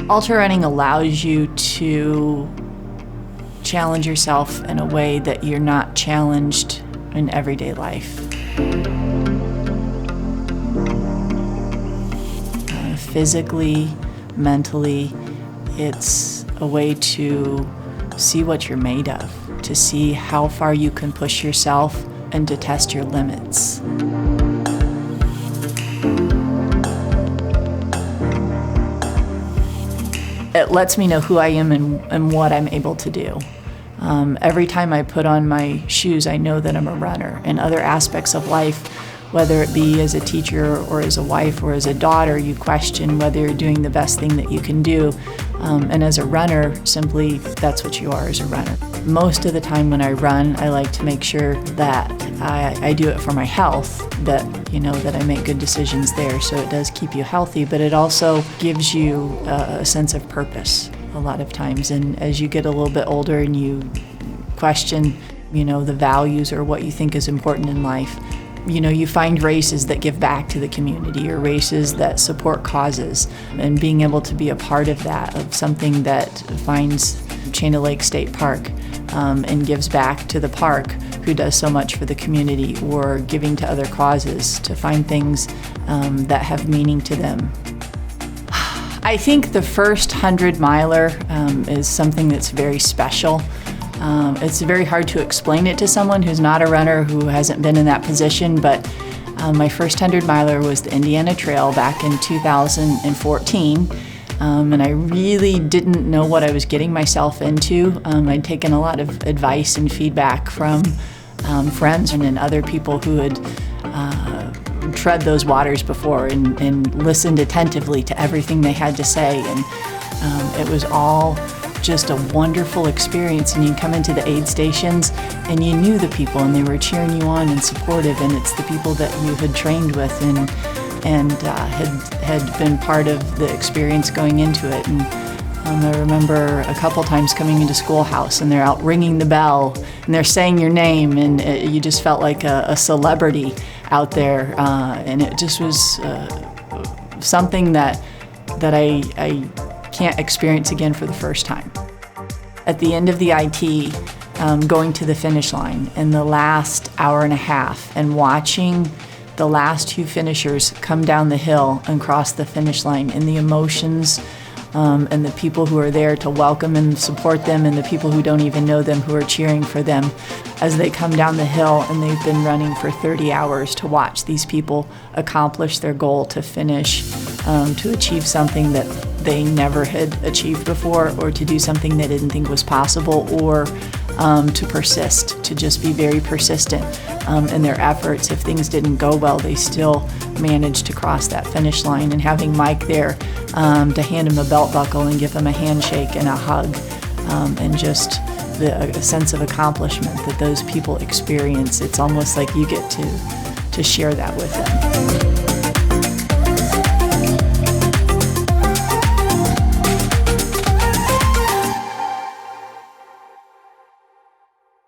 Ultra running allows you to challenge yourself in a way that you're not challenged in everyday life. Physically, mentally, it's a way to see what you're made of, to see how far you can push yourself and to test your limits. It lets me know who I am and what I'm able to do. Every time I put on my shoes, I know that I'm a runner. In other aspects of life, whether it be as a teacher or as a wife or as a daughter, you question whether you're doing the best thing that you can do. And as a runner, simply that's what you are as a runner. Most of the time when I run, I like to make sure that I do it for my health, that I make good decisions there. So it does keep you healthy, but it also gives you a sense of purpose a lot of times. And as you get a little bit older and you question, the values or what you think is important in life, you find races that give back to the community or races that support causes, and being able to be a part of that, of something that finds ChainO'Lakes State Park and gives back to the park who does so much for the community, or giving to other causes to find things that have meaning to them. I think the first 100-miler is something that's very special. It's very hard to explain it to someone who's not a runner, who hasn't been in that position, but my first 100-miler was the Indiana Trail back in 2014, and I really didn't know what I was getting myself into. I'd taken a lot of advice and feedback from friends and other people who had tread those waters before and listened attentively to everything they had to say, and it was all just a wonderful experience. And you come into the aid stations and you knew the people and they were cheering you on and supportive, and it's the people that you had trained with and had been part of the experience going into it. And I remember a couple times coming into schoolhouse and they're out ringing the bell and they're saying your name, and you just felt like a celebrity out there, and it just was something that I can't experience again for the first time. At the end of the IT, going to the finish line in the last hour and a half and watching the last two finishers come down the hill and cross the finish line, and the emotions and the people who are there to welcome and support them, and the people who don't even know them who are cheering for them as they come down the hill, and they've been running for 30 hours to watch these people accomplish their goal to finish, to achieve something that they never had achieved before, or to do something they didn't think was possible, or to persist, to just be very persistent in their efforts. If things didn't go well, they still managed to cross that finish line. And having Mike there to hand him a belt buckle and give him a handshake and a hug, and just the sense of accomplishment that those people experience, it's almost like you get to share that with them.